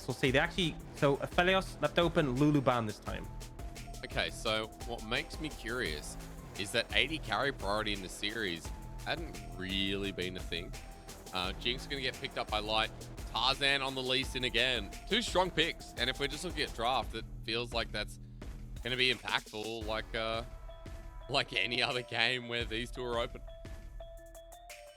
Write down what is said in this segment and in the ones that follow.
FPX, we'll see. They actually, so Aphelios left open, Lulu ban this time. Okay, so what makes me curious is that 80 carry priority in the series hadn't really been a thing. Jinx is going to get picked up by Light. Tarzan on the Lee Sin again. Two strong picks. And if we're just looking at draft, it feels like that's going to be impactful like any other game where these two are open.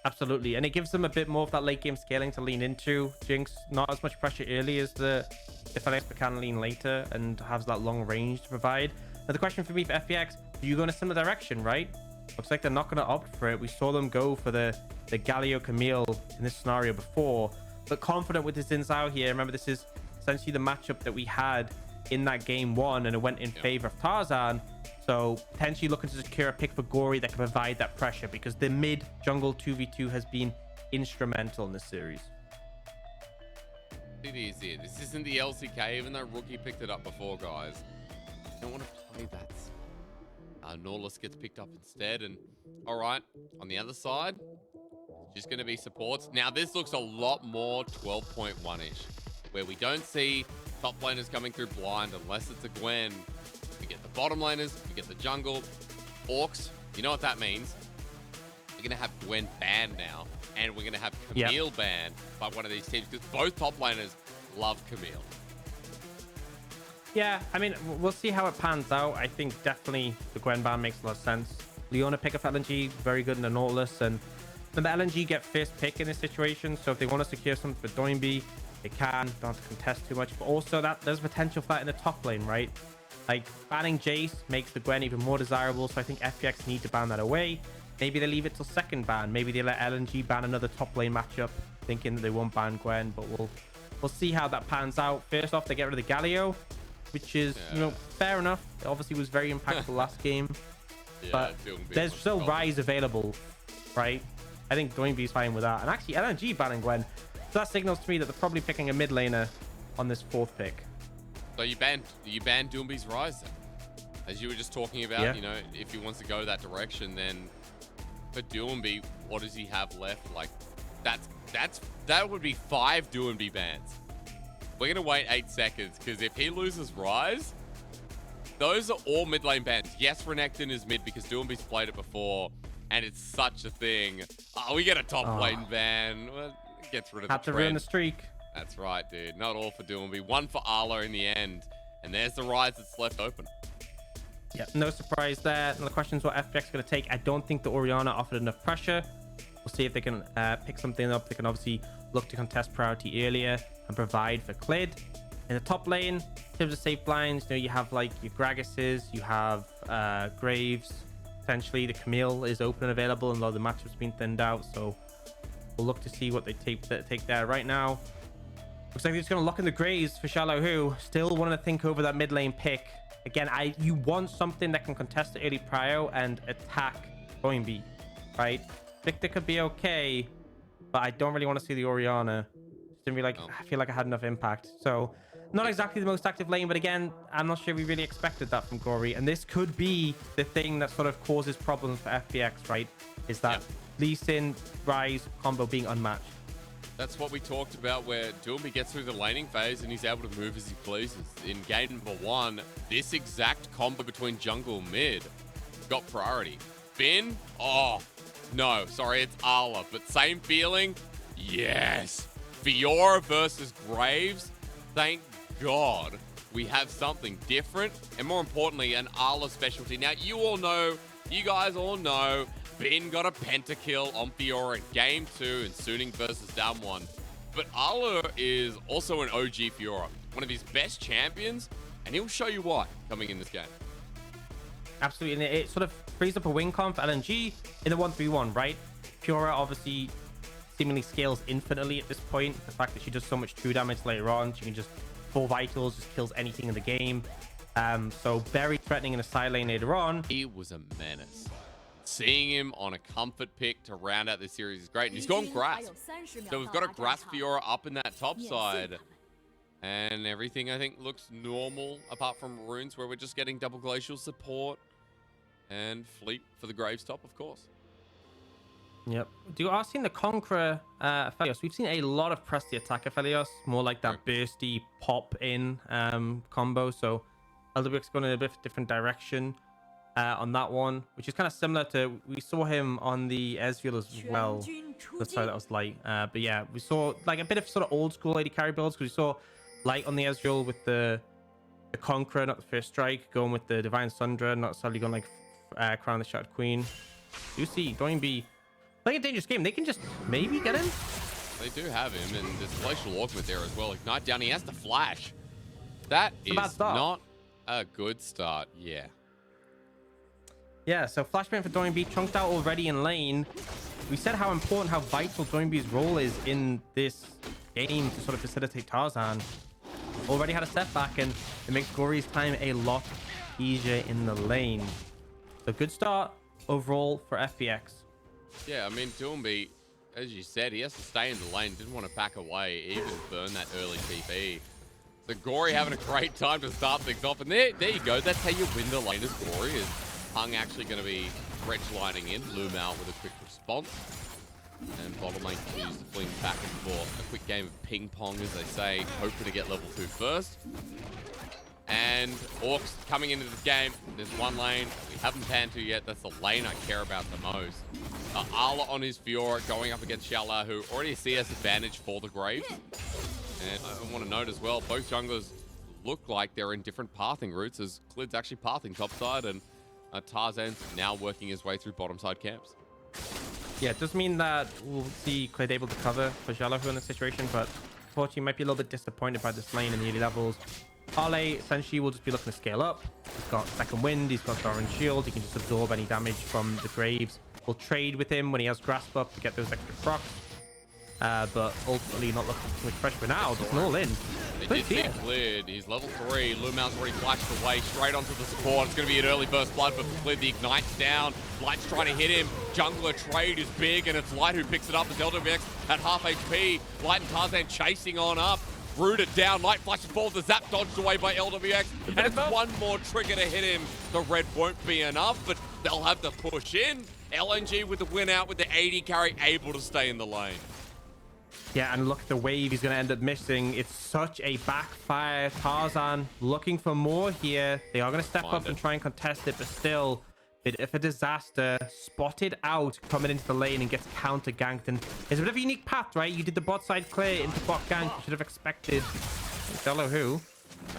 Absolutely. And it gives them a bit more of that late game scaling to lean into. Jinx, not as much pressure early as the Aphelios, but can lean later and has that long range to provide. Now, the question for me for FPX, do you go in a similar direction, right? Looks like they're not going to opt for it. We saw them go for the Galio Camille in this scenario before, but confident with his ins out here. Remember, this is essentially the matchup that we had in that game one, and it went in favor of Tarzan. So potentially looking to secure a pick for Gory that can provide that pressure, because the mid jungle 2v2 has been instrumental in this series. It is here. This isn't the LCK, even though Rookie picked it up before, guys. You don't want to play that. Nautilus gets picked up instead, and all right, on the other side, just going to be supports. Now, this looks a lot more 12.1-ish, where we don't see top laners coming through blind unless it's a Gwen. We get the bottom laners, we get the jungle. Orcs, you know what that means. We're going to have Gwen banned now, and we're going to have Camille banned by one of these teams, because both top laners love Camille. Yeah, I mean, we'll see how it pans out. I think definitely the Gwen ban makes a lot of sense. Leona pick up LNG, very good in the Nautilus, and then the LNG get first pick in this situation. So if they want to secure something for Doinby, they can. Don't have to contest too much. But also that there's potential for that in the top lane, right? Like, banning Jace makes the Gwen even more desirable. So I think FPX need to ban that away. Maybe they leave it till second ban. Maybe they let LNG ban another top lane matchup, thinking that they won't ban Gwen. But we'll see how that pans out. First off, they get rid of the Galio, which is, you know, fair enough. It obviously was very impactful last game. But there's still Rise available, right? I think Doinby's fine with that. And actually, LNG banning Gwen. So that signals to me that they're probably picking a mid laner on this fourth pick. So you banned Doomby's Rise then? As you were just talking about, you know, if he wants to go that direction, then for Doomby, what does he have left? Like, that would be 5 Doomby bans. We're going to wait 8 seconds, because if he loses Rise, those are all mid lane bans. Yes, Renekton is mid because Doomby's played it before, and it's such a thing. Oh, we get a top lane ban. Well, it gets rid of Had the to ruin the streak. That's right, dude. Not all for Doomby. One for Arlo in the end. And there's the Rise that's left open. Yeah, no surprise there. And the question is what FPX going to take. I don't think the Orianna offered enough pressure. We'll see if they can pick something up. They can obviously look to contest priority earlier and provide for Clid. In the top lane, in terms of safe blinds, you know, you have like your Gragas's, you have Graves. Potentially the Camille is open and available, and a lot of the matchup's been thinned out. So we'll look to see what they take there. Right now, looks like they're just going to lock in the Graves for Shallow Who. Still wanting to think over that mid lane pick. Again, you want something that can contest the early prio and attack Doinby, right? Victor could be okay, but I don't really want to see the Orianna. Just didn't really I feel like I had enough impact. So not exactly the most active lane, but again, I'm not sure we really expected that from Gory. And this could be the thing that sort of causes problems for FPX, right? Is that Lee Sin, Rise combo being unmatched. That's what we talked about, where Doomby gets through the laning phase and he's able to move as he pleases. In game number 1, this exact combo between jungle and mid got priority. Finn? Oh, no, sorry, it's Arla, but same feeling? Yes. Fiora versus Graves? Thank God we have something different, and more importantly, an Arla specialty. Now, you guys all know, Finn got a pentakill on Fiora in game 2 in Suning versus Damwon. But Arla is also an OG Fiora, one of his best champions, and he'll show you why coming in this game. Absolutely, and it sort of frees up a win con for LNG in the 1v1, right? Fiora obviously seemingly scales infinitely at this point. The fact that she does so much true damage later on, she can just full vitals, just kills anything in the game. So very threatening in a side lane later on. He was a menace. Seeing him on a comfort pick to round out this series is great. And he's gone Grasp. So we've got a Grasp Fiora up in that top side. And everything, I think, looks normal, apart from Runes, where we're just getting double glacial support. And Fleet for the Graves top, of course. Yep. Do I've seen the Conqueror Aphelios. We've seen a lot of press the attack Aphelios, more like that bursty pop in combo. So LWX going in a bit different direction on that one, which is kind of similar to we saw him on the Ezreal as well. Sorry, that was Light. But yeah, we saw like a bit of sort of old school AD carry builds because we saw Light on the Ezreal with the Conqueror, not the first strike, going with the Divine Sundra, not necessarily going like Crown the Shattered Queen. You see, Doinby playing a dangerous game. They can just maybe get him. They do have him, and there's Glacial Augment there as well. Ignite down, he has to flash. That is not a good start. Yeah. Yeah, so flashbang for Doinby, chunked out already in lane. We said how important, how vital Doinby's role is in this game to sort of facilitate Tarzan. Already had a setback, and it makes Gory's time a lot easier in the lane. So good start overall for FPX. Yeah, I mean, Doinby, as you said, he has to stay in the lane. Didn't want to back away, even burn that early TP. So Gory having a great time to start things off. And there you go. That's how you win the lane as Gory. Is Hung actually going to be Wretch lining in. Loom out with a quick response. And bottom lane chooses to fling back and forth. A quick game of ping pong, as they say, hoping to get level 2 first. And Orcs coming into the game. There's one lane we haven't panned to yet. That's the lane I care about the most. Arla on his Fiora going up against Shala, who already a CS advantage for the Graves. And I want to note as well, both junglers look like they're in different pathing routes, as Clid's actually pathing topside, and Tarzan's now working his way through bottom side camps. Yeah, it does mean that we'll see Clid able to cover for Jalafu in this situation, but unfortunately might be a little bit disappointed by this lane in the early levels. Harley essentially will just be looking to scale up. He's got second wind, he's got Thorin shield, he can just absorb any damage from the Graves. We'll trade with him when he has grasp up to get those extra procs. But ultimately not looking too much pressure for now. Just an all in. It did get cleared. He's level 3. Lumao's already flashed away straight onto the support. It's going to be an early burst blood, but Clid, the ignite's down. Light's trying to hit him. Jungler trade is big, and it's Light who picks it up as LWX at half HP. Light and Tarzan chasing on up. Rooted down. Light flashes forward. The zap dodged away by LWX. And it's one more trigger to hit him. The red won't be enough, but they'll have to push in. LNG with the win out with the 80 carry, able to stay in the lane. Yeah, and look at the wave he's going to end up missing. It's such a backfire. Tarzan looking for more here. They are going to step up and try and contest it, but still, bit of a disaster. Spotted out coming into the lane and gets counter ganked. And it's a bit of a unique path, right? You did the bot side clear into bot gank. You should have expected. Fellow who?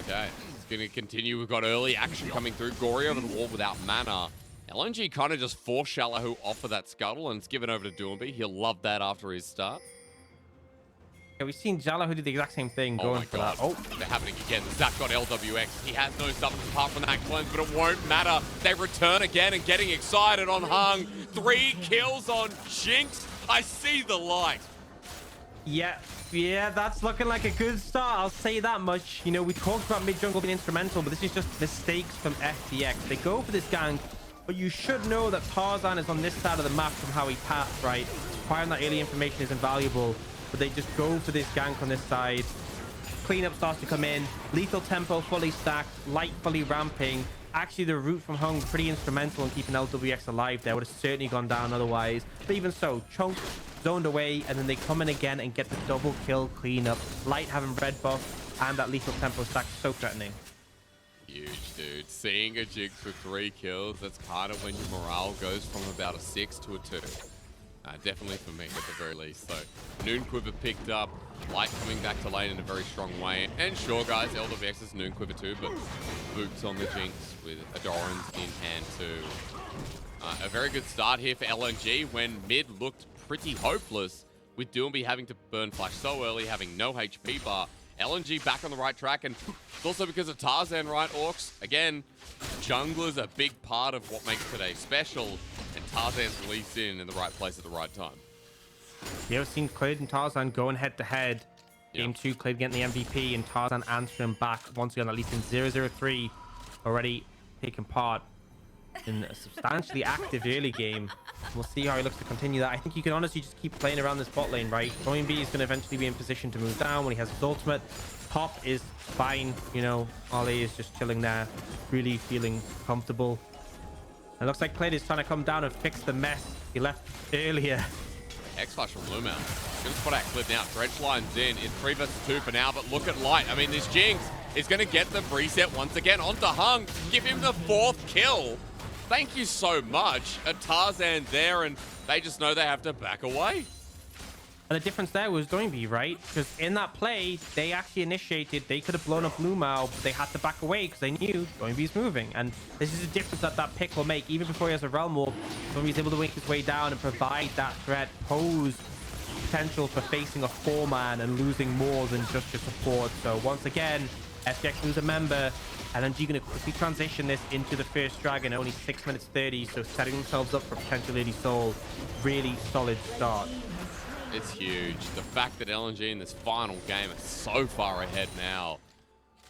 Okay, it's going to continue. We've got early action coming through. Gory over the wall without mana. LNG kind of just forced Shallahu off of that scuttle, and it's given over to Doinby. He'll love that after his start. Yeah, we've seen Jala who did the exact same thing going for that. Oh, they're happening again. Zap got LWX. He has no substance apart from that cleanse, but it won't matter. They return again and getting excited on Hung. 3 kills on Jinx. I see the light. Yeah, that's looking like a good start. I'll say that much. You know, we talked about mid jungle being instrumental, but this is just mistakes from FPX. They go for this gank, but you should know that Tarzan is on this side of the map from how he passed, right? Acquiring that early information is invaluable. But they just go for this gank on this side. Cleanup starts to come in. Lethal tempo fully stacked. Light fully ramping. Actually, the route from Hung pretty instrumental in keeping LWX alive there. Would have certainly gone down otherwise. But even so, Chunk zoned away, and then they come in again and get the double kill cleanup. Light having red buff and that lethal tempo stack, so threatening. Huge, dude. Seeing a Jinx with 3 kills, that's kind of when your morale goes from about a 6 to a 2. Definitely for me, at the very least. So, Noon Quiver picked up. Light coming back to lane in a very strong way. And sure, guys, LWX is Noon Quiver too, but boots on the Jinx with Adoran's in hand too. A very good start here for LNG when mid looked pretty hopeless with Doinby having to burn flash so early, having no HP bar. LNG back on the right track, and it's also because of Tarzan, right, Orcs? Again, jungler's a big part of what makes today special, and Tarzan's released in the right place at the right time. You ever seen Clid and Tarzan going head-to-head? Game 2, Clid getting the MVP, and Tarzan answering back once again, at least in 0-0-3, already taking part in a substantially active early game. We'll see how he looks to continue that. I think you can honestly just keep playing around this bot lane, right? Doinby is going to eventually be in position to move down when he has his ultimate. Pop is fine, you know. Ollie is just chilling there, really feeling comfortable. It looks like Clid is trying to come down and fix the mess he left earlier. X-Flash from Lumel. Gonna spot out Clip now. Dredge line's in. It's 3 versus 2 for now, but look at Light. I mean, this Jinx is gonna get them reset once again onto Hung. Give him the 4th kill. Thank you so much. A Tarzan there, and they just know they have to back away. And the difference there was Doinby, right? Because in that play, they actually initiated. They could have blown up Lumao, but they had to back away because they knew Doinby's moving. And this is a difference that pick will make. Even before he has a Realm Orb, Doinby's able to wake his way down and provide that threat, pose potential for facing a 4-man and losing more than just your support. So once again, FPX lose a member. LNG going to quickly transition this into the first dragon, only 6 minutes 30, so setting themselves up for potential early soul. Really solid start. It's huge. The fact that LNG in this final game is so far ahead now.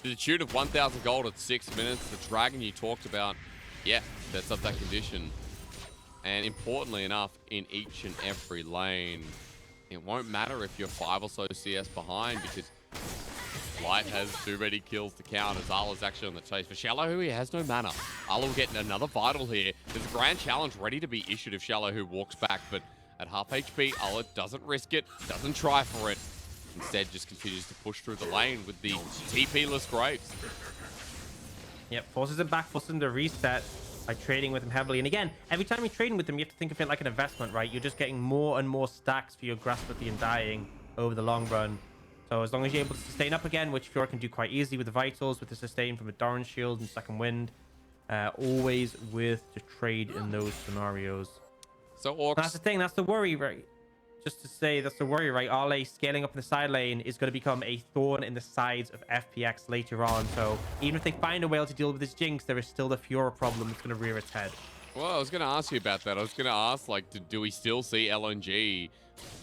To the tune of 1,000 gold at 6 minutes, the dragon you talked about, yeah, sets up that condition. And importantly enough, in each and every lane, it won't matter if you're 5 or so CS behind, because Light has too many kills to count, as Arla's actually on the chase. For Shallow, he has no mana. Arla will get another vital here. There's a grand challenge ready to be issued if Shallow walks back, but at half HP, Arla doesn't risk it, doesn't try for it. Instead, just continues to push through the lane with the TP-less Graves. Yep, forces him back, forces him to reset by trading with him heavily. And again, every time you're trading with him, you have to think of it like an investment, right? You're just getting more and more stacks for your Grasp of the Undying over the long run. So as long as you're able to sustain up again, which Fiora can do quite easily with the Vitals, with the sustain from a Doran Shield and Second Wind, always worth to trade in those scenarios. So Orcs... That's the thing, that's the worry, right? Just to say, that's the worry, right? Arle scaling up in the side lane is going to become a thorn in the sides of FPX later on. So even if they find a way to deal with this Jinx, there is still the Fiora problem that's going to rear its head. Well, I was going to ask you about that. I was going to ask, like, do we still see LNG,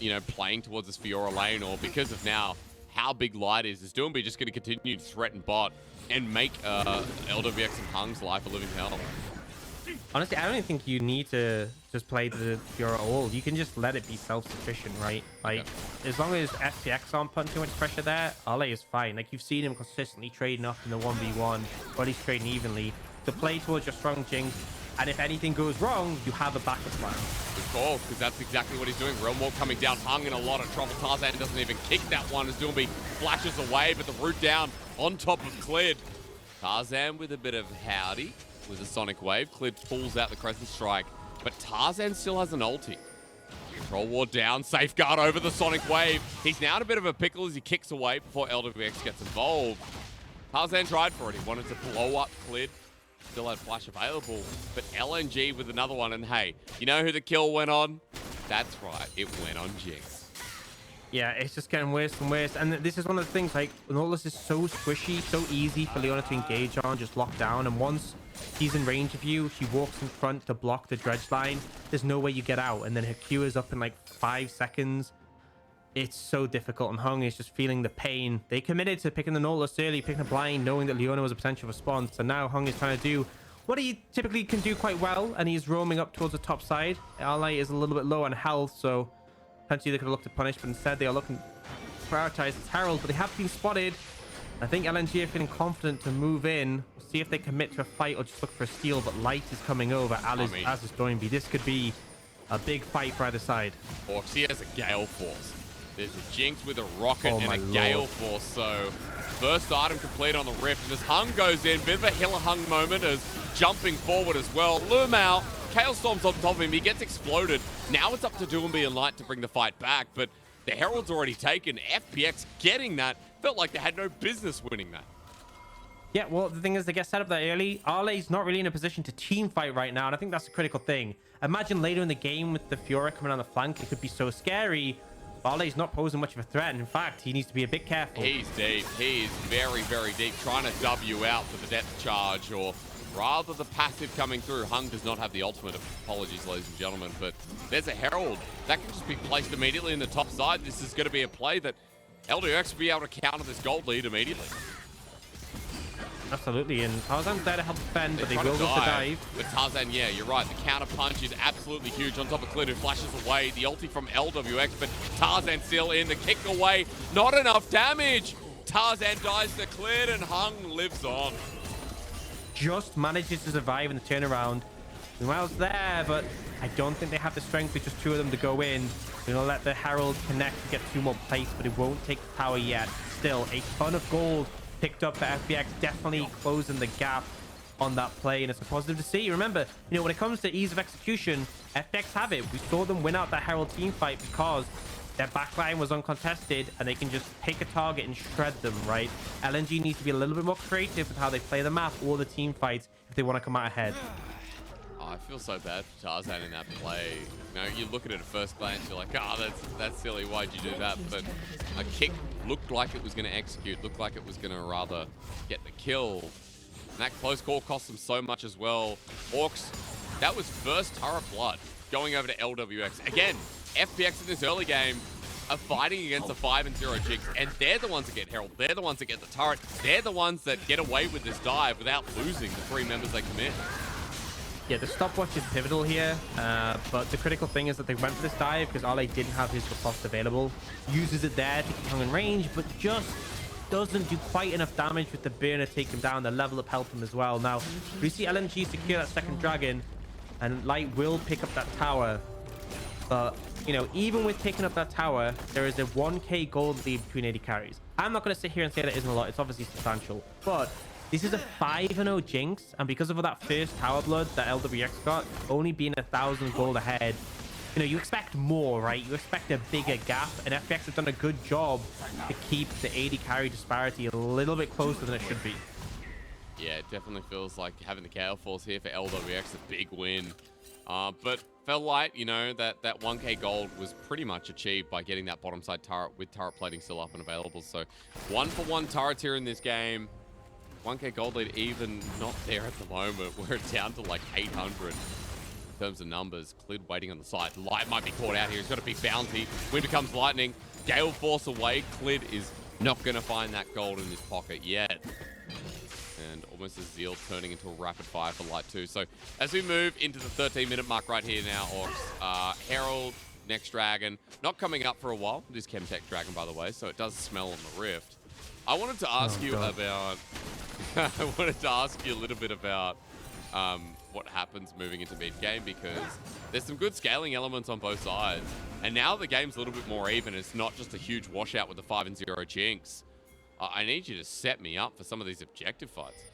you know, playing towards this Fiora lane, or because of now how big Light is Doomby just going to continue to threaten bot and make LWX and Hung's life a living hell? Honestly, I don't even think you need to just play the Fiora at all. You can just let it be self-sufficient, right? Like, as long as FPX aren't putting too much pressure there, Arle is fine. Like, you've seen him consistently trading up in the 1v1, or at least trading evenly. So play towards your strong Jinx, and if anything goes wrong, you have a backup plan. Good call, because that's exactly what he's doing. Realm Walk coming down, Hung in a lot of trouble. Tarzan doesn't even kick that one as Doomby flashes away, but the root down on top of Clid. Tarzan with a bit of howdy with a Sonic Wave. Clid pulls out the Crescent Strike, but Tarzan still has an ulti. Control Ward down, Safeguard over the Sonic Wave. He's now in a bit of a pickle as he kicks away before LWX gets involved. Tarzan tried for it. He wanted to blow up Clid. Still had Flash available, but LNG with another one. And hey, you know who the kill went on? That's right, it went on Jinx. Yeah, it's just getting worse and worse. And this is one of the things, like, Nautilus is so squishy, so easy for Leona to engage on, just lock down. And once he's in range of you, she walks in front to block the dredge line. There's no way you get out. And then her Q is up in like 5 seconds. It's so difficult, and Hung is just feeling the pain. They committed to picking the Nautilus early, picking a blind, knowing that Leona was a potential response. And now Hung is trying to do what he typically can do quite well, and he's roaming up towards the top side. Arle is a little bit low on health, so potentially they could have looked to punish, but instead they are looking to prioritize its Herald. But they have been spotted. I think LNG are feeling confident to move in. We'll see if they commit to a fight or just look for a steal, but Light is coming over, as is Doinby. This could be a big fight for either side. Orcs, he has a Gale Force. There's a Jinx with a Rocket and a Gale Force, so first item complete on the Rift. And as Hung goes in, bit of a Hilla Hung moment as jumping forward as well. Loom out, Chaos Storm's on top of him, he gets exploded. Now it's up to Doomby and Light to bring the fight back, but the Herald's already taken. FPX getting that, felt like they had no business winning that. Yeah, well, the thing is, they get set up that early. Arle's not really in a position to team fight right now, and I think that's a critical thing. Imagine later in the game with the Fiora coming on the flank, it could be so scary. Arle's not posing much of a threat, and in fact, he needs to be a bit careful. He's deep. He is very, very deep, trying to W out for the depth charge, or rather the passive coming through. Hung does not have the ultimate. Apologies, ladies and gentlemen, but there's a Herald. That can just be placed immediately in the top side. This is going to be a play that LWX will be able to counter this gold lead immediately. Absolutely, and Tarzan's there to help defend, but they will look to dive. But Tarzan, yeah, you're right. The counter punch is absolutely huge on top of Clid, who flashes away. The ulti from LWX, but Tarzan still in. The kick away, not enough damage. Tarzan dies to Clid, and Hung lives on. Just manages to survive in the turnaround. Lumau's there, but I don't think they have the strength with just two of them to go in. They're going to let the Herald connect to get two more plates, but it won't take the tower yet. Still, a ton of gold picked up for FPX, definitely closing the gap on that play, and it's a positive to see. Remember, when it comes to ease of execution, FPX have it. We saw them win out that Herald team fight because their backline was uncontested and they can just pick a target and shred them, right? LNG needs to be a little bit more creative with how they play the map or the team fights if they want to come out ahead. I feel so bad for Tarzan in that play. You look at it at first glance, you're like, that's silly. Why'd you do that? But a kick looked like it was going to execute, looked like it was going to rather get the kill. And that close call cost them so much as well. Orcs, that was first turret blood going over to LWX. Again, FPX in this early game are fighting against a 5-0 Jinx, and they're the ones that get Herald. They're the ones that get the turret. They're the ones that get away with this dive without losing the 3 members they commit. Yeah, the stopwatch is pivotal here, but the critical thing is that they went for this dive because Ale didn't have his riposte available. Uses it there to keep Hung in range, but just doesn't do quite enough damage with the burner take him down. The level up help him as well. Now, we see LNG secure that second dragon, and Light will pick up that tower. But, even with picking up that tower, there is a 1k gold lead between AD carries. I'm not going to sit here and say that isn't a lot. It's obviously substantial. But this is a 5-0 Jinx, and because of that first tower blood that LWX got, only being 1,000 gold ahead, you expect more, right? You expect a bigger gap, and FPX have done a good job to keep the AD carry disparity a little bit closer than it should be. Yeah, it definitely feels like having the Gale Force here for LWX a big win. But felt like, that 1k gold was pretty much achieved by getting that bottom side turret with turret plating still up and available. So 1-for-1 turrets here in this game. 1k gold lead even not there at the moment. We're down to like 800 in terms of numbers. Clid waiting on the side. Light might be caught out here. He's got a big bounty. Wind becomes lightning. Gale Force away. Clid is not going to find that gold in his pocket yet. And almost a Zeal turning into a rapid fire for Light 2. So as we move into the 13-minute mark right here now, Orcs, Herald, next Dragon, not coming up for a while. It is Chemtech Dragon, by the way, so it does smell on the Rift. I wanted to ask you about... I wanted to ask you a little bit about what happens moving into mid-game, because there's some good scaling elements on both sides. And now the game's a little bit more even. It's not just a huge washout with the 5-0 Jinx. I need you to set me up for some of these objective fights.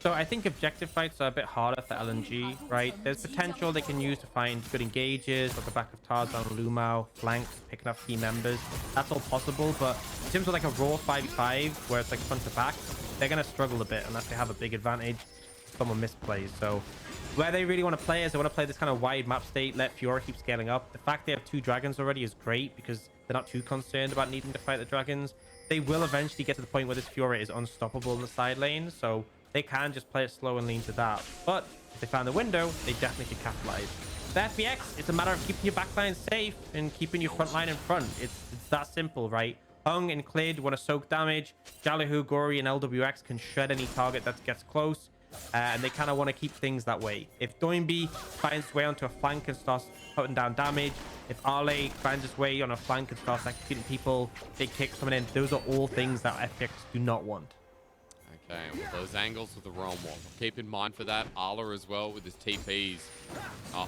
So I think objective fights are a bit harder for LNG, right? There's potential they can use to find good engages at the back of Tarzan, Lumau, flanks, picking up key members. That's all possible, but in terms of like a raw 5v5 where it's like front to back, they're going to struggle a bit unless they have a big advantage. Someone misplays. So where they really want to play is they want to play this kind of wide map state, let Fiora keep scaling up. The fact they have 2 dragons already is great because they're not too concerned about needing to fight the dragons. They will eventually get to the point where this Fiora is unstoppable in the side lane, so they can just play it slow and lean to that. But if they found the window, they definitely could capitalize. The FPX, it's a matter of keeping your backline safe and keeping your front line in front. It's that simple, right? Hung and Clid want to soak damage. Jalihu, Gory, and LWX can shred any target that gets close. And they kind of want to keep things that way. If Doinby finds his way onto a flank and starts putting down damage, if Arley finds his way on a flank and starts executing people, big kicks coming in, those are all things that FPX do not want. Okay, with those angles with the Realm Wall. Keep in mind for that, Arla as well with his TPs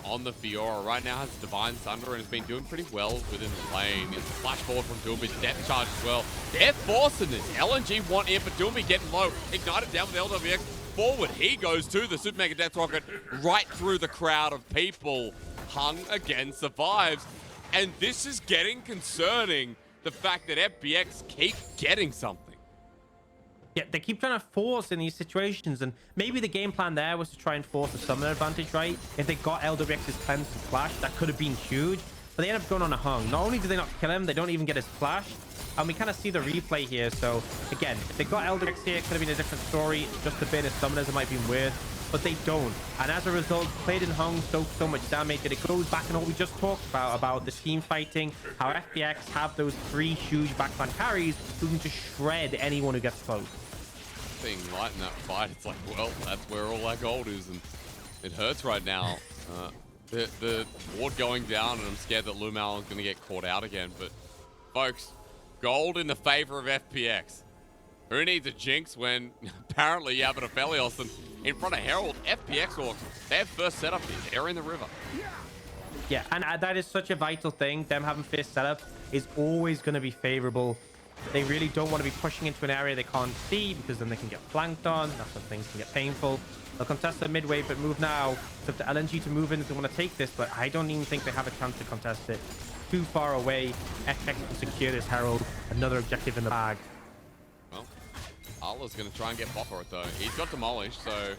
on the Fiora. Right now has Divine Thunder and has been doing pretty well within the lane. It's a flash forward from Doomby, depth charge as well. They're forcing this. LNG want in, but Doomby getting low. Ignited down with LWX. Forward he goes to the Super Mega Death Rocket right through the crowd of people. Hung again survives. And this is getting concerning, the fact that FPX keep getting something. Yeah, they keep trying to force in these situations, and maybe the game plan there was to try and force a summoner advantage, right? If they got LWX's cleanse and flash, that could have been huge, but they end up going on a Hung. Not only do they not kill him, they don't even get his flash, and we kind of see the replay here. So again, if they got LWX here, it could have been a different story. Just a bit of summoners it might be worth, but they don't. And as a result, Clid and Hung soak so much damage that it goes back in what we just talked about the team fighting, how FPX have those 3 huge backline carries who can just shred anyone who gets close. Being light in that fight, it's like, well, that's where all our gold is, and it hurts right now. The ward going down, and I'm scared that Lumau is going to get caught out again. But folks, gold in the favor of FPX. Who needs a jinx when apparently you have an Aphelios and in front of Herald, FPX Orcs, their first setup is they're in the river. Yeah, and that is such a vital thing. Them having first setup is always going to be favorable. They really don't want to be pushing into an area they can't see because then they can get flanked on. That's when things can get painful. They'll contest the mid wave, but move now. It's up to LNG to move in if they want to take this, but I don't even think they have a chance to contest it. Too far away. FX can secure this Herald. Another objective in the bag. Well, Arla's going to try and get bot for it, though. He's got demolished, so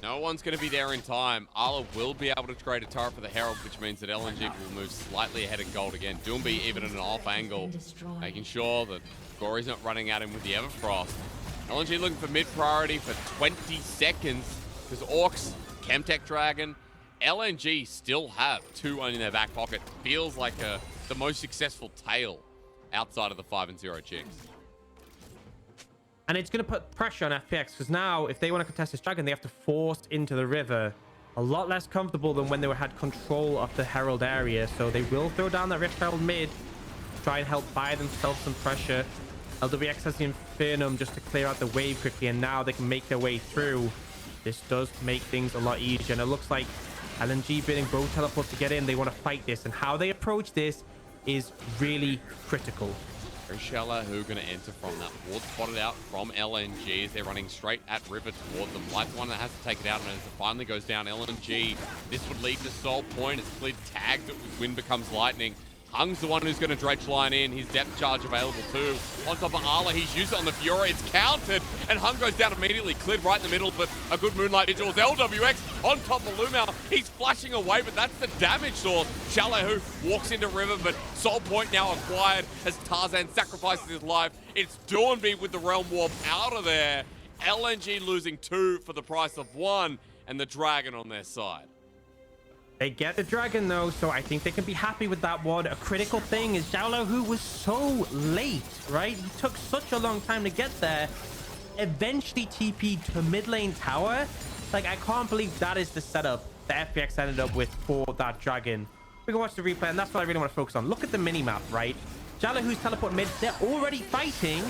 no one's going to be there in time. Arla will be able to create a turret for the Herald, which means that LNG will move slightly ahead of gold again. Doomby even at an off angle, making sure that Gory's not running at him with the Everfrost. LNG looking for mid priority for 20 seconds because Orcs, Chemtech Dragon, LNG still have 2 in their back pocket. Feels like the most successful tail outside of the 5-0 Jinx. And it's going to put pressure on FPX because now if they want to contest this dragon, they have to force into the river. A lot less comfortable than when they had control of the Herald area. So they will throw down that Rift Herald mid, try and help buy themselves some pressure. LWX has the Infernum just to clear out the wave quickly, and now they can make their way through. This does make things a lot easier, and it looks like LNG bidding both teleports to get in. They want to fight this, and how they approach this is really critical. Shala who going to enter from that ward spotted out from LNG as they're running straight at river towards them. Light's one that has to take it out, and as it finally goes down, LNG, this would lead to Soul Point. It's cleared tagged with Wind Becomes Lightning. Hung's the one who's going to dredge line in. His depth charge available too. On top of Arla, he's used it on the Fiora. It's countered, and Hung goes down immediately. Cleared right in the middle, but a good Moonlight Vigil. LWX on top of Lumau. He's flashing away, but that's the damage source. Shallow who walks into River, but Soul Point now acquired as Tarzan sacrifices his life. It's Dornby with the Realm Warp out of there. LNG losing 2 for the price of 1, and the Dragon on their side. They get the dragon though, so I think they can be happy with that one. A critical thing is Xiaolo, who was so late, right? He took such a long time to get there. Eventually TP'd to mid lane tower. Like, I can't believe that is the setup that FPX ended up with for that dragon. We can watch the replay, and that's what I really want to focus on. Look at the minimap, right? Xiaolo, who's teleport mid, they're already fighting.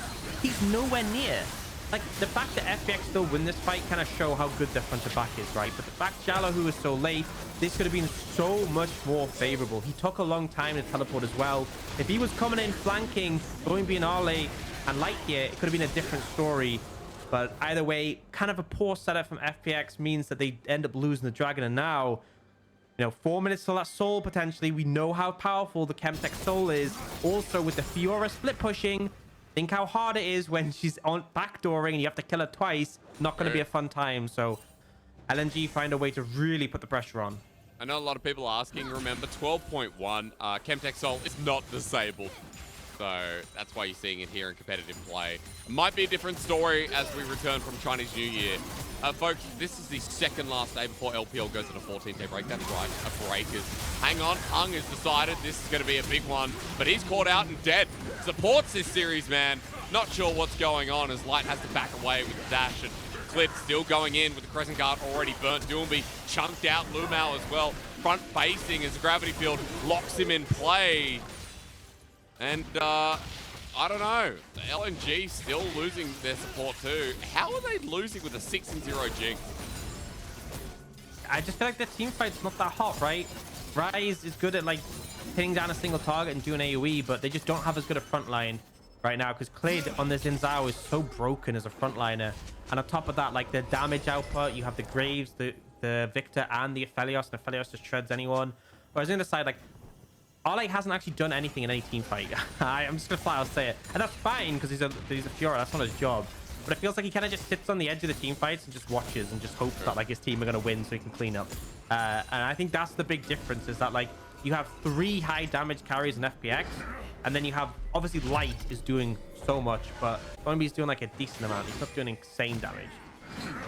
He's nowhere near. Like, the fact that FPX still win this fight kind of show how good their front to back is, right? But the fact Xiaolo, who was so late, this could have been so much more favorable. He took a long time to teleport as well. If he was coming in flanking, going being Arle and Light here, it could have been a different story. But either way, kind of a poor setup from FPX means that they end up losing the dragon. And now, you know, 4 minutes till that soul potentially. We know how powerful the Chemtech soul is. Also, with the Fiora split pushing, think how hard it is when she's on backdooring and you have to kill her twice. Not going to be a fun time. So LNG find a way to really put the pressure on. I know a lot of people are asking. Remember, 12.1, Chemtech Soul is not disabled. So that's why you're seeing it here in competitive play. It might be a different story as we return from Chinese New Year. Folks, this is the second last day before LPL goes on a 14-day break. That's right, a breakers. Hang on, Hung has decided this is going to be a big one, but he's caught out and dead. Supports this series, man. Not sure what's going on as Light has to back away with the dash, and Clip still going in with the Crescent Guard already burnt. Doomby chunked out Lumau as well. Front facing as the gravity field locks him in play. And I don't know. The LNG still losing their support too. How are they losing with a 6-0 Jinx? I just feel like their team fight's not that hot, right? Rise is good at like hitting down a single target and doing AoE, but they just don't have as good a front line right now because Clade on this Inzao is so broken as a frontliner. And on top of that, like the damage output, you have the Graves, the Victor, and the Aphelios, and Aphelios just shreds anyone. Whereas on the side, like, Arle hasn't actually done anything in any team fight. I'm just gonna flat out say it. And that's fine because he's a Fiora, that's not his job. But it feels like he kind of just sits on the edge of the team fights and just watches and just hopes that like his team are gonna win so he can clean up. And I think that's the big difference is that like you have 3 high damage carries in FPX, and then you have obviously Light is doing so much, but Donaby's doing like a decent amount. He's not doing insane damage.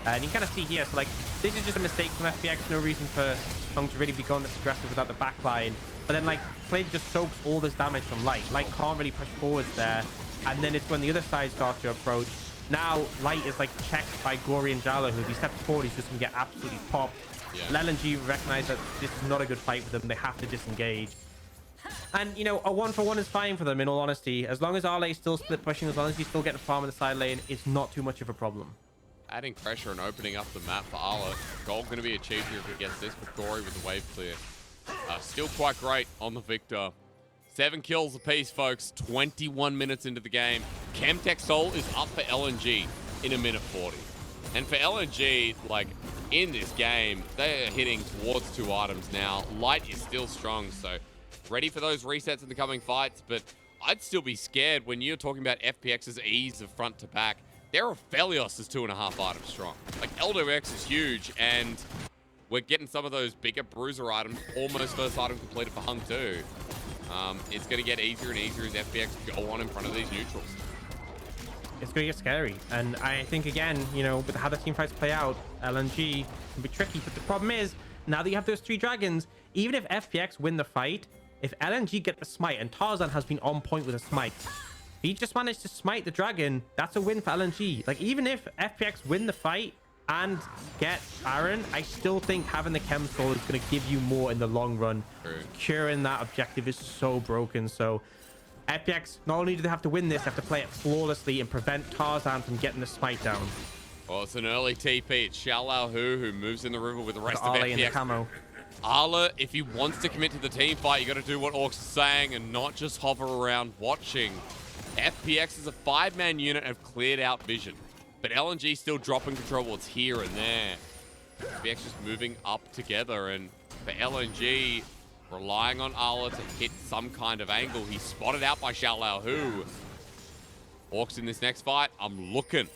And you kind of see here, so like this is just a mistake from FPX. No reason for Hung to really be going this aggressive without the backline. But then like Clade just soaks all this damage from Light. Light can't really push forwards there. And then it's when the other side starts to approach. Now Light is like checked by Gory and Jala, who if he steps forward, he's just gonna get absolutely popped. Yeah. LNG recognize that this is not a good fight for them. They have to disengage. And, you know, a 1-for-1 is fine for them, in all honesty. As long as Arle is still split pushing, as long as you still get the farm in the side lane, it's not too much of a problem. Adding pressure and opening up the map for Arla. Gold going to be achieved here if he gets this, but Gory with the wave clear. Still quite great on the Victor. 7 kills apiece, folks. 21 minutes into the game. Chemtech Soul is up for LNG in 1:40. And for LNG, like, in this game, they are hitting towards 2 items now. Light is still strong, so ready for those resets in the coming fights, but I'd still be scared when you're talking about FPX's ease of front to back. Their Aphelios is 2.5 items strong. Like, LWX is huge, and we're getting some of those bigger bruiser items, almost first item completed for Hung too. It's going to get easier and easier as FPX go on in front of these neutrals. It's going to get scary. And I think, again, you know, with how the team fights play out, LNG can be tricky. But the problem is, now that you have those 3 dragons, even if FPX win the fight, if LNG get the smite, and Tarzan has been on point with a smite, if he just managed to smite the dragon, that's a win for LNG. Like, even if FPX win the fight and get Baron, I still think having the Chem Soul is going to give you more in the long run. Securing that objective is so broken. So FPX, not only do they have to win this, they have to play it flawlessly and prevent Tarzan from getting the smite down. Well, it's an early TP. It's Xiao who moves in the river with the rest of Arle FPX. in the camo. Arla, if he wants to commit to the team fight, you got to do what Orcs is saying and not just hover around watching. FPX is a 5-man unit and have cleared out vision, but LNG still dropping control. Well, it's here and there. FPX just moving up together, and for LNG, relying on Arla to hit some kind of angle. He's spotted out by Xiao Hu. Orcs in this next fight, I'm looking.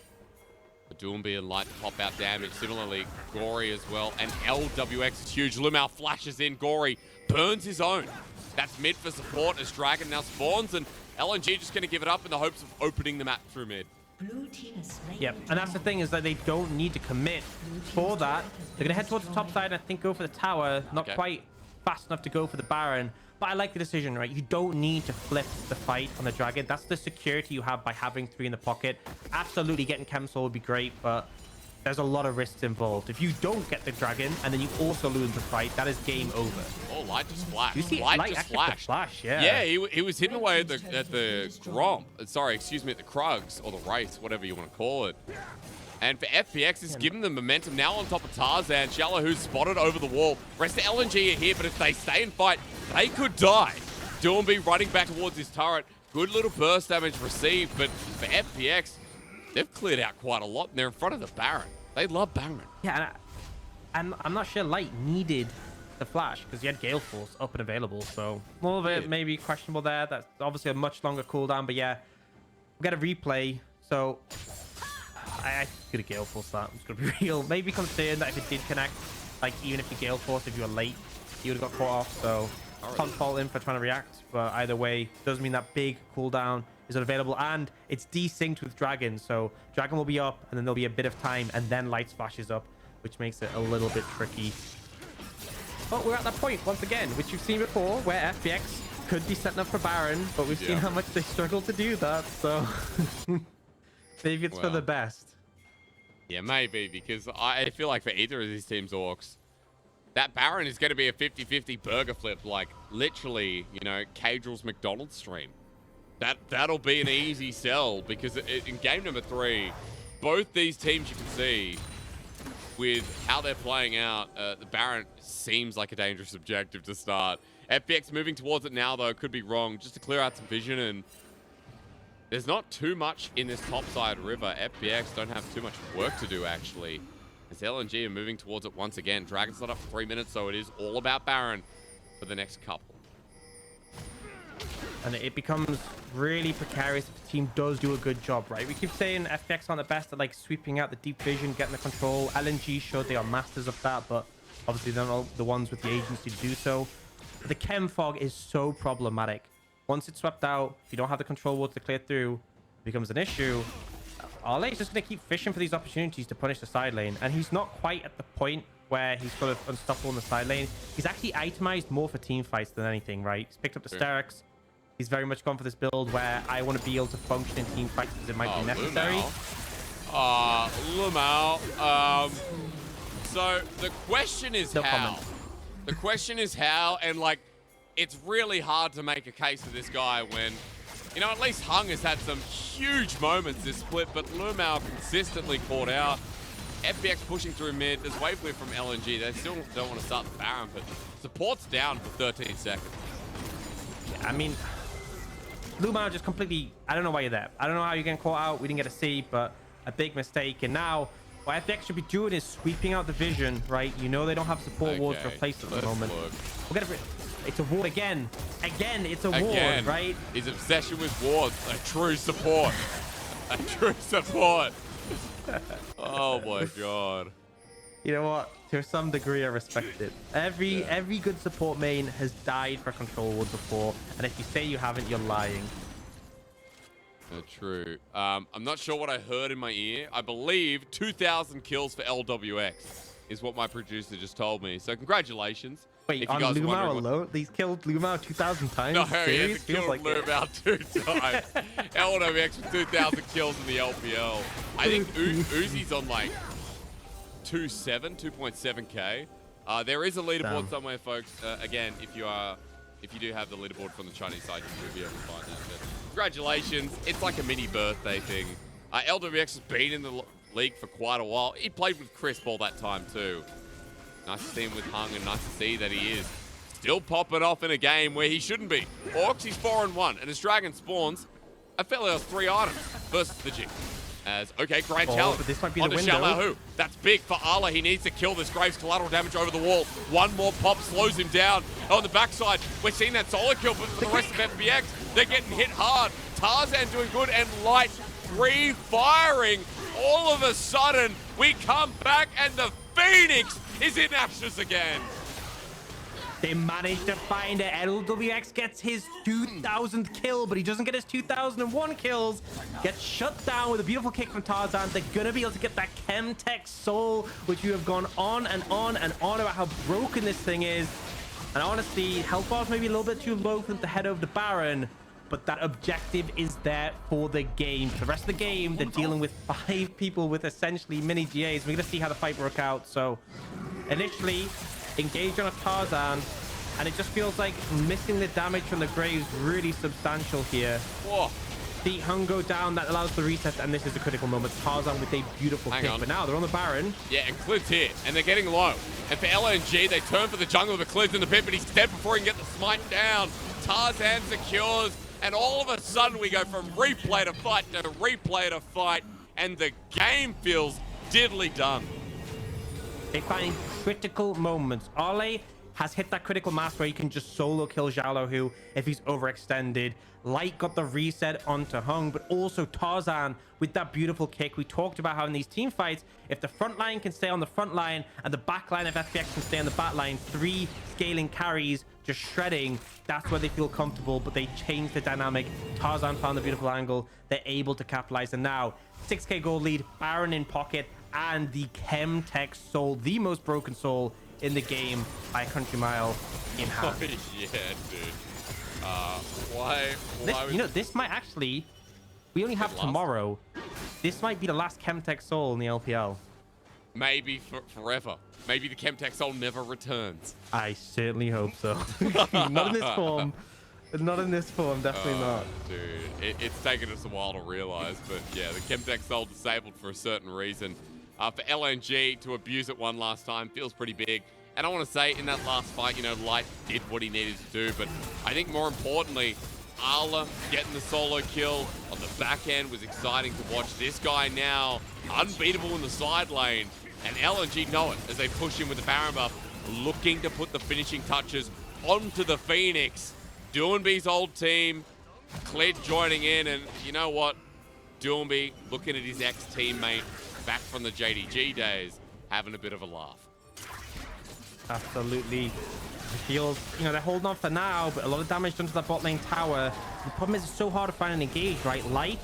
Doomby and Light to pop out damage. Similarly, Gory as well. And LWX is huge. Lumao flashes in. Gory burns his own. That's mid for support as Dragon now spawns. And LNG just going to give it up in the hopes of opening the map through mid. Yep, and that's the thing, is that they don't need to commit for that. They're going to head towards the top side and I think go for the tower. Not quite fast enough to go for the Baron. But I like the decision, right? You don't need to flip the fight on the Dragon. That's the security you have by having 3 in the pocket. Absolutely, getting Chem Soul would be great, but there's a lot of risks involved. If you don't get the Dragon and then you also lose the fight, that is game over. Oh, Light just flashed. You see, Light just flashed. Yeah, he was hidden away at the Grom. Sorry, excuse me, at the Krugs, or the Race, whatever you want to call it. And for FPX, it's given them momentum now on top of Tarzan. Shallow, who's spotted over the wall. Rest of LNG are here, but if they stay and fight, they could die. Doomby running back towards his turret. Good little burst damage received, but for FPX, they've cleared out quite a lot, and they're in front of the Baron. They love Baron. Yeah, and I'm not sure Light needed the flash because he had Gale Force up and available, so a little bit maybe questionable there. That's obviously a much longer cooldown, but yeah, we'll get a replay. So I could have Gale Force that. I'm just gonna be real. Maybe concerned that if it did connect, like even if you Gale Force, if you were late, you would have got caught off. So can't fault him for trying to react, but either way, doesn't mean that big cooldown is unavailable, and it's desynced with Dragon. So Dragon will be up, and then there'll be a bit of time, and then Light splashes up, which makes it a little bit tricky. But we're at that point once again, which you've seen before, where FPX could be setting up for Baron, but we've seen how much they struggle to do that. So maybe it's for the best. Yeah, maybe, because I feel like for either of these teams, Orcs, that Baron is going to be a 50-50 burger flip, like literally, you know, Cadrill's McDonald's stream. That'll be an easy sell, because in game number 3, both these teams, you can see with how they're playing out, the Baron seems like a dangerous objective to start. FPX moving towards it now, though, could be wrong, just to clear out some vision, and there's not too much in this topside river. FPX don't have too much work to do, actually. As LNG are moving towards it once again. Dragon's not up for 3 minutes, so it is all about Baron for the next couple. And it becomes really precarious if the team does do a good job, right? We keep saying FPX aren't the best at like sweeping out the deep vision, getting the control. LNG showed they are masters of that, but obviously they're not the ones with the agency to do so. But the Chem Fog is so problematic. Once it's swept out, if you don't have the control wall to clear through, it becomes an issue. Arle is just going to keep fishing for these opportunities to punish the side lane, and he's not quite at the point where he's sort of unstoppable in the side lane. He's actually itemized more for team fights than anything, right? He's picked up the Sterix. He's very much gone for this build where I want to be able to function in team fights because it might be necessary. Lumao. So the question is how. The question is how, and like, it's really hard to make a case for this guy when, you know, at least Hung has had some huge moments this split, but Lumao consistently caught out. FPX pushing through mid. There's wave clear from LNG. They still don't want to start the Baron, but support's down for 13 seconds. Yeah, I mean, Lumao just completely, I don't know why you're there. I don't know how you're getting caught out. We didn't get a C, but a big mistake. And now what FPX should be doing is sweeping out the vision, right? You know they don't have support wards to replace at the moment. We're gonna, it's a ward again. Again, it's a ward, right? His obsession with wards, a true support. A true support. Oh my god. You know what? To some degree, I respect it. Every good support main has died for control ward before, and if you say you haven't, you're lying. True. I'm not sure what I heard in my ear. I believe 2,000 kills for LWX is what my producer just told me. So congratulations. Wait, on Lumao alone? These killed Lumao 2,000 times? No, he hasn't killed like Lumao 2 times. LWX with 2,000 kills in the LPL. I think Uzi's on like 2.7K. There is a leaderboard somewhere, folks. Again, if you do have the leaderboard from the Chinese side, you will be able to find that. But congratulations. It's like a mini birthday thing. LWX has been in the league for quite a while. He played with Crisp all that time too. Nice to see him with Hung, and nice to see that he is still popping off in a game where he shouldn't be. Orcs, he's 4-1, and his Dragon spawns, I felt like 3 items versus the G. As, okay, great challenge. But this might be on the window. Xiaolahu. That's big for Arla. He needs to kill this. Graves collateral damage over the wall. One more pop slows him down. On the backside, we're seeing that solo kill, but for the rest of FPX, they're getting hit hard. Tarzan doing good, and Light re-firing. All of a sudden, we come back, and the Phoenix is in ashes again. They managed to find it. LWX gets his 2,000th kill, but he doesn't get his 2,001 kills. Gets shut down with a beautiful kick from Tarzan. They're going to be able to get that Chemtech Soul, which you have gone on and on and on about how broken this thing is. And honestly, health bars maybe a little bit too low for them to head over to Baron, but that objective is there for the game. For the rest of the game, they're dealing with 5 people with essentially mini GAs. We're going to see how the fight work out. So initially, engage on a Tarzan, and it just feels like missing the damage from the Graves really substantial here. Whoa. See Hung go down, that allows the reset, and this is a critical moment. Tarzan with a beautiful kick, but now they're on the Baron. Yeah, and Clid's here, and they're getting low. And for LNG, they turn for the jungle, but Clid's in the pit, but he's dead before he can get the smite down. Tarzan secures, and all of a sudden we go from replay to fight to replay to fight, and the game feels diddly done. They find critical moments. Arle has hit that critical mass where he can just solo kill Xiaolahu if he's overextended. Light got the reset onto Hung, but also Tarzan with that beautiful kick. We talked about how in these team fights, if the front line can stay on the front line and the back line of FPX can stay on the back line, 3 scaling carries just shredding, that's where they feel comfortable, but they changed the dynamic. Tarzan found the beautiful angle. They're able to capitalize, and now 6k gold lead, Baron in pocket, and the Chemtech Soul, the most broken soul in the game by Country Mile in hand. Oh, yeah, dude. Why you know, this might actually, we only have tomorrow. This might be the last Chemtech Soul in the LPL. Maybe forever. Maybe the Chemtech Soul never returns. I certainly hope so. Not in this form. Not in this form, definitely not. Dude, it's taken us a while to realize, but yeah, the Chemtech Soul disabled for a certain reason. For LNG to abuse it one last time feels pretty big. And I want to say, in that last fight, you know, Light did what he needed to do, but I think more importantly, Arla getting the solo kill on the back end was exciting to watch. This guy now unbeatable in the side lane, and LNG know it as they push him with the Baron buff, looking to put the finishing touches onto the Phoenix. Doomby's old team, Clid joining in, and you know what? Doomby looking at his ex-teammate back from the JDG days, having a bit of a laugh. Absolutely. It feels, you know, they're holding on for now, but a lot of damage done to that bot lane tower. The problem is it's so hard to find an engage, right? Light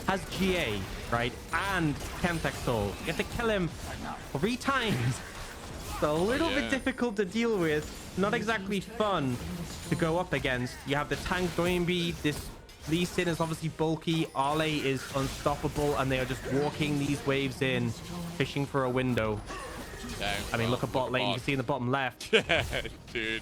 has GA, right? And Chemtech Soul. You have to kill him 3 times. It's a little bit difficult to deal with. Not exactly fun to go up against. You have the tank Doinby. This Lee Sin is obviously bulky. Arle is unstoppable, and they are just walking these waves in, fishing for a window. Okay, I mean, look at bot lane. You can see in the bottom left. Yeah, dude.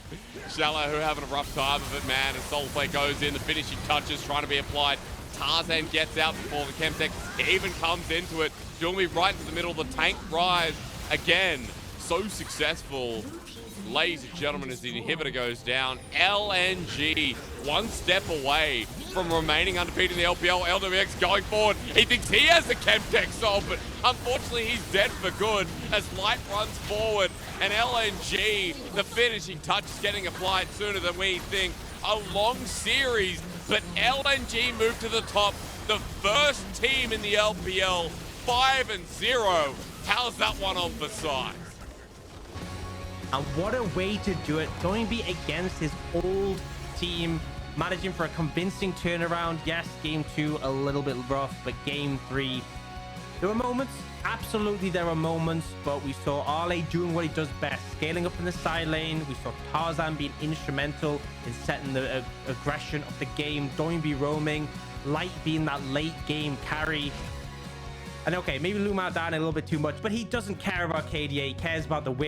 Shallow, who are having a rough time of it, man. And Soulflake goes in. The finishing touches trying to be applied. Tarzan gets out before the Chemtech even comes into it. Doomy right into the middle of the tank rise again. So successful. Ladies and gentlemen, as the inhibitor goes down, LNG one step away from remaining undefeated in the LPL. LWX going forward. He thinks he has the Chemtech sold, but unfortunately he's dead for good as Light runs forward. And LNG, the finishing touch is getting applied sooner than we think. A long series, but LNG moved to the top. The first team in the LPL, 5-0. How's that one on for size? And what a way to do it. Going to be against his old team, managing for a convincing turnaround. Yes, game 2 a little bit rough, but game 3, there were moments. Absolutely, there were moments, but we saw Arley doing what he does best, scaling up in the side lane. We saw Tarzan being instrumental in setting the aggression of the game. Doinby roaming, Light being that late game carry. And okay, maybe Lumar down a little bit too much, but he doesn't care about KDA. He cares about the win.